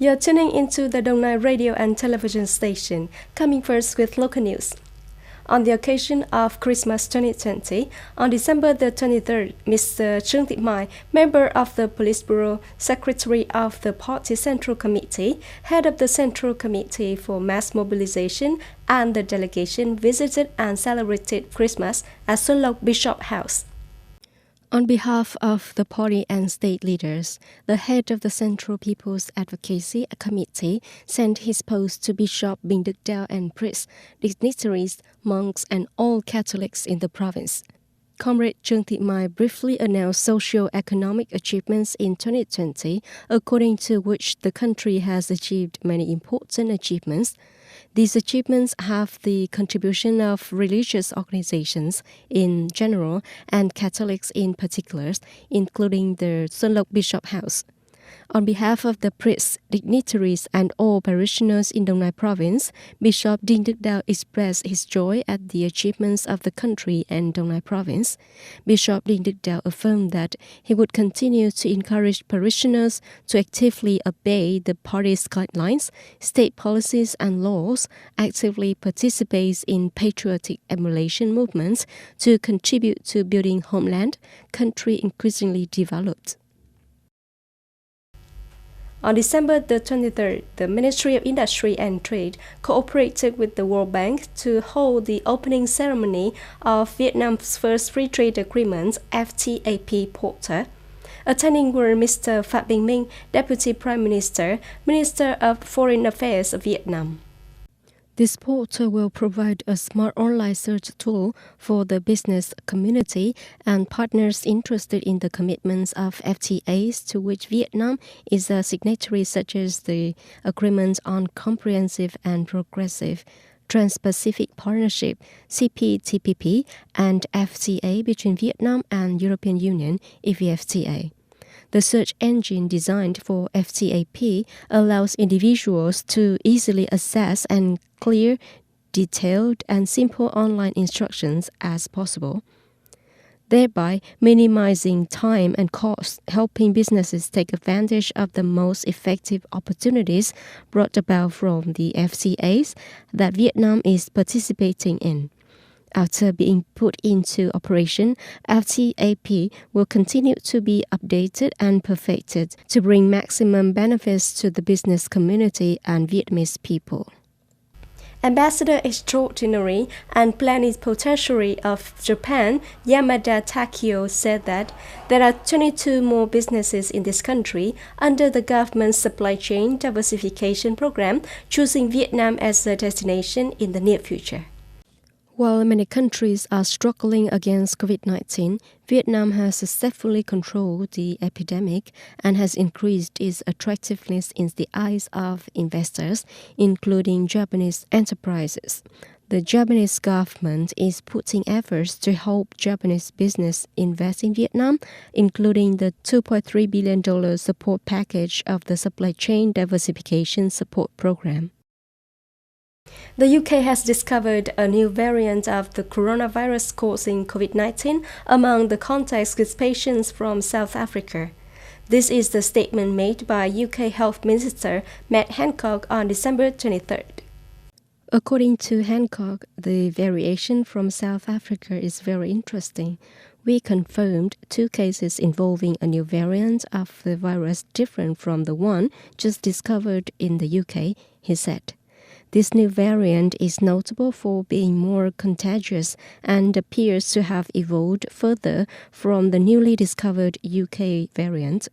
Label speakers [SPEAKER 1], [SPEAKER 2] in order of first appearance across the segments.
[SPEAKER 1] You're tuning into the Đồng Nai radio and television station, coming first with local news. On the occasion of Christmas 2020, on December the 23rd, Mr. Trương Thị Mai, member of the Police Bureau, Secretary of the Party Central Committee, head of the Central Committee for Mass Mobilization, and the delegation visited and celebrated Christmas at Xuân Lộc Bishop House. On behalf of the party and state leaders, the head of the Central People's Advocacy Committee sent his post to Bishop Bình Đức Đạo and priests, dignitaries, monks, and all Catholics in the province. Comrade Trương Thị Mai briefly announced socio-economic achievements in 2020, according to which the country has achieved many important achievements. These achievements have the contribution of religious organizations in general and Catholics in particular, including the Xuân Lộc Bishop House. On behalf of the priests, dignitaries, and all parishioners in Đồng Nai province, Bishop Bình Đức Đạo expressed his joy at the achievements of the country and Đồng Nai province. Bishop Bình Đức Đạo affirmed that he would continue to encourage parishioners to actively obey the party's guidelines, state policies, and laws, actively participate in patriotic emulation movements to contribute to building homeland, country increasingly developed. On December the 23rd, the Ministry of Industry and Trade cooperated with the World Bank to hold the opening ceremony of Vietnam's first free trade agreement, FTAP Portal. Attending were Mr. Phạm Bình Minh, Deputy Prime Minister, Minister of Foreign Affairs of Vietnam. This portal will provide a smart online search tool for the business community and partners interested in the commitments of FTAs to which Vietnam is a signatory, such as the Agreement on Comprehensive and Progressive Trans-Pacific Partnership, CPTPP, and FTA between Vietnam and European Union, EVFTA. The search engine designed for FTAP allows individuals to easily access and clear, detailed, and simple online instructions as possible, thereby minimizing time and cost, helping businesses take advantage of the most effective opportunities brought about from the FTAs that Vietnam is participating in. After being put into operation, FTAP will continue to be updated and perfected to bring maximum benefits to the business community and Vietnamese people. Ambassador Extraordinary and Plenipotentiary of Japan, Yamada Takio, said that there are 22 more businesses in this country under the government's supply chain diversification program, choosing Vietnam as a destination in the near future. While many countries are struggling against COVID-19, Vietnam has successfully controlled the epidemic and has increased its attractiveness in the eyes of investors, including Japanese enterprises. The Japanese government is putting efforts to help Japanese business invest in Vietnam, including the $2.3 billion support package of the Supply Chain Diversification Support Program. The UK has discovered a new variant of the coronavirus causing COVID-19 among the contacts with patients from South Africa. This is the statement made by UK Health Minister Matt Hancock on December 23rd. According to Hancock, the variation from South Africa is very interesting. We confirmed 2 cases involving a new variant of the virus different from the one just discovered in the UK, he said. This new variant is notable for being more contagious and appears to have evolved further from the newly discovered UK variant.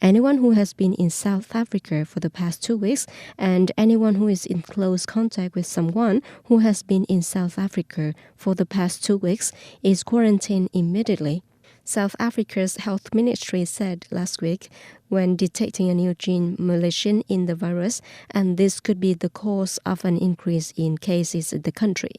[SPEAKER 1] Anyone who has been in South Africa for the past 2 weeks and anyone who is in close contact with someone who has been in South Africa for the past 2 weeks is quarantined immediately. South Africa's health ministry said last week when detecting a new gene mutation in the virus, and this could be the cause of an increase in cases in the country.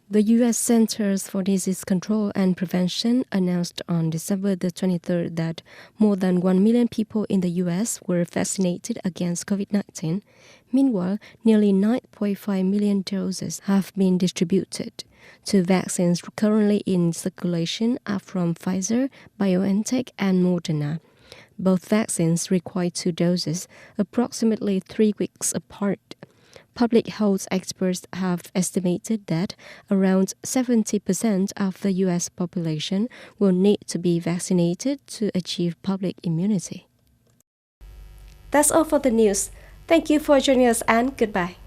[SPEAKER 1] The U.S. Centers for Disease Control and Prevention announced on December the 23rd that more than 1 million people in the U.S. were vaccinated against COVID-19. Meanwhile, nearly 9.5 million doses have been distributed. 2 vaccines currently in circulation are from Pfizer, BioNTech, and Moderna. Both vaccines require 2 doses, approximately 3 weeks apart. Public health experts have estimated that around 70% of the U.S. population will need to be vaccinated to achieve public immunity. That's all for the news. Thank you for joining us and goodbye.